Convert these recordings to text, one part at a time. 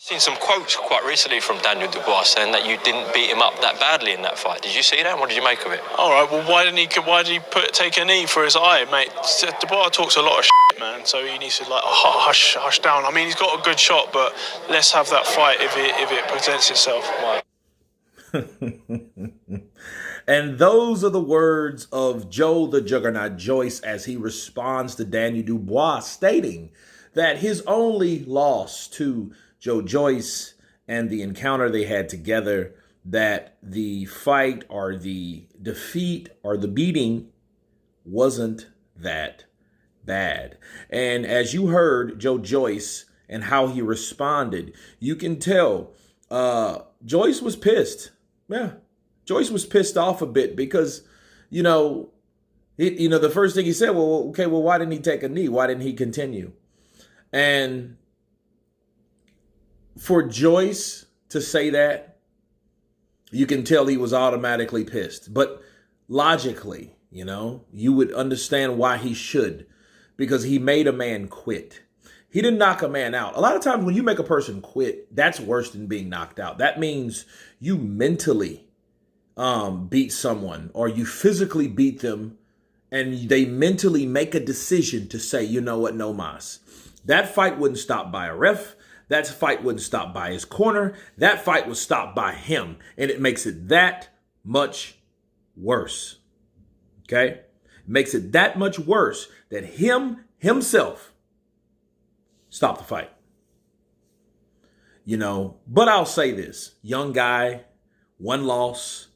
Seen some quotes quite recently from Daniel Dubois saying that you didn't beat him up that badly in that fight. Did you see that? What did you make of it? All right. Well, why did he take a knee for his eye, mate? Dubois talks a lot of shit, man. So he needs to hush down. I mean, he's got a good shot, but let's have that fight if it presents itself. And those are the words of Joe the Juggernaut Joyce as he responds to Daniel Dubois, stating that his only loss to Joe Joyce and the encounter they had together, that the fight or the defeat or the beating wasn't that bad. And as you heard Joe Joyce and how he responded, you can tell Joyce was pissed. Yeah, Joyce was pissed off a bit because, the first thing he said, well, why didn't he take a knee? Why didn't he continue? And for Joyce to say that, you can tell he was automatically pissed. But logically, you would understand why he should, because he made a man quit. He didn't knock a man out. A lot of times when you make a person quit, that's worse than being knocked out. That means you mentally beat someone, or you physically beat them, and they mentally make a decision to say, you know what, no mas. That fight wouldn't stop by a ref. That fight wouldn't stop by his corner. That fight was stopped by him. And it makes it that much worse. Okay? It makes it that much worse that himself stopped the fight. But I'll say this. Young guy, one loss,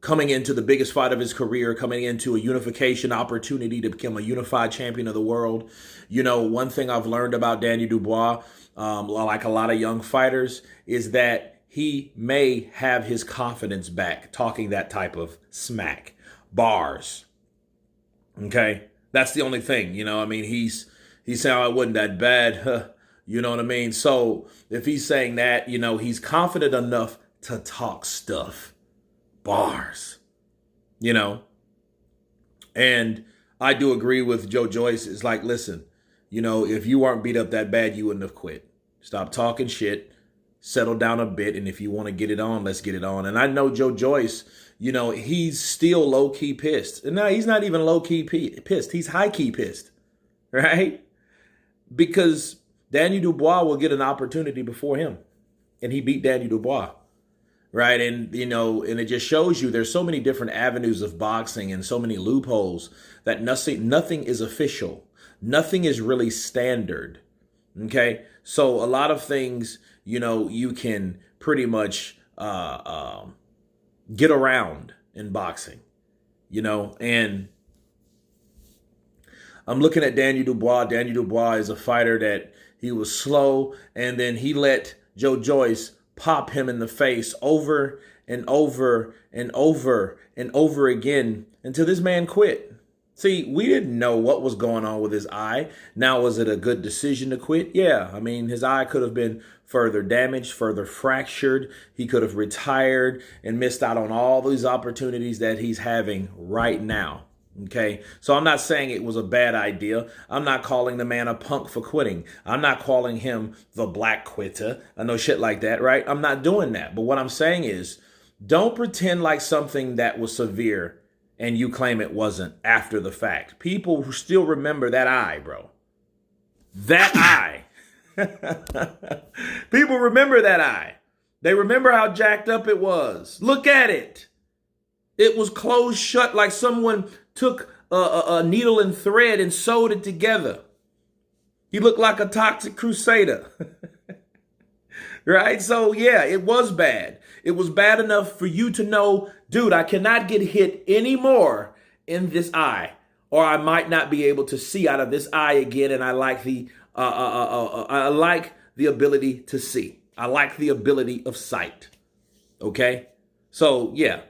coming into the biggest fight of his career, coming into a unification opportunity to become a unified champion of the world. One thing I've learned about Daniel Dubois, like a lot of young fighters, is that he may have his confidence back talking that type of smack, bars. Okay? That's the only thing, he's saying, oh, it wasn't that bad. You know what I mean? So if he's saying that, he's confident enough to talk stuff. Bars, and I do agree with Joe Joyce. It's like, listen, if you weren't beat up that bad, you wouldn't have quit. Stop talking shit, settle down a bit, and if you want to get it on, let's get it on. And I know Joe Joyce, he's still low-key pissed. And now he's not even low-key pissed. He's high-key pissed, right? Because Daniel Dubois will get an opportunity before him, and he beat Daniel Dubois. Right. And, and it just shows you there's so many different avenues of boxing and so many loopholes that nothing is official. Nothing is really standard. OK, so a lot of things, you can pretty much get around in boxing, and I'm looking at Daniel Dubois. Daniel Dubois is a fighter that he was slow, and then he let Joe Joyce pop him in the face over and over and over and over again until this man quit. See, we didn't know what was going on with his eye. Now, was it a good decision to quit? Yeah. I mean, his eye could have been further damaged, further fractured. He could have retired and missed out on all these opportunities that he's having right now. Okay, so I'm not saying it was a bad idea. I'm not calling the man a punk for quitting. I'm not calling him the black quitter. I know shit like that, right? I'm not doing that. But what I'm saying is, don't pretend like something that was severe and you claim it wasn't after the fact. People who still remember that eye, bro. That eye. People remember that eye. They remember how jacked up it was. Look at it. It was closed shut like someone took a needle and thread and sewed it together. He looked like a toxic crusader. Right? So, yeah, it was bad. It was bad enough for you to know, dude, I cannot get hit anymore in this eye, or I might not be able to see out of this eye again. And I like the ability to see. I like the ability of sight. Okay? So, yeah.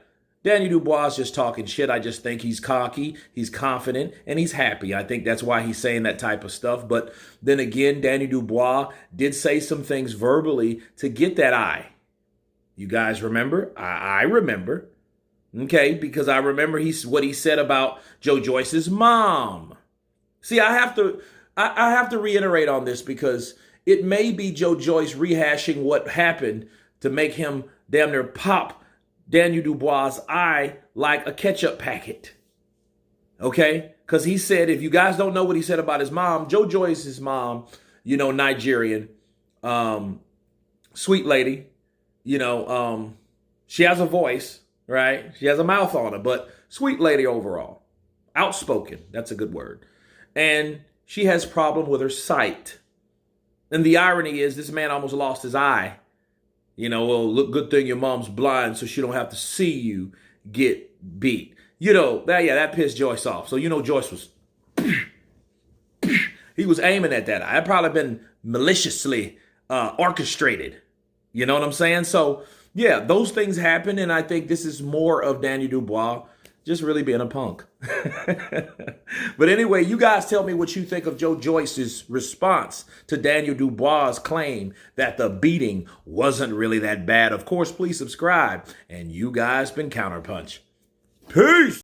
Daniel Dubois is just talking shit. I just think he's cocky, he's confident, and he's happy. I think that's why he's saying that type of stuff. But then again, Daniel Dubois did say some things verbally to get that eye. You guys remember? I remember. Okay, because I remember what he said about Joe Joyce's mom. See, I have to reiterate on this because It may be Joe Joyce rehashing what happened to make him damn near pop Daniel Dubois' eye like a ketchup packet. Okay? Because he said, if you guys don't know what he said about his mom, Joe Joyce's mom, Nigerian, sweet lady, she has a voice, right? She has a mouth on her, but sweet lady overall. Outspoken. That's a good word. And she has problem with her sight. And the irony is this man almost lost his eye. Well, look, good thing your mom's blind so she don't have to see you get beat. That pissed Joyce off. So, Joyce was, he was aiming at that eye. It probably been maliciously orchestrated. You know what I'm saying? So, yeah, those things happen. And I think this is more of Daniel Dubois just really being a punk. But anyway, you guys tell me what you think of Joe Joyce's response to Daniel Dubois' claim that the beating wasn't really that bad. Of course, please subscribe. And you guys been Counterpunch. Peace.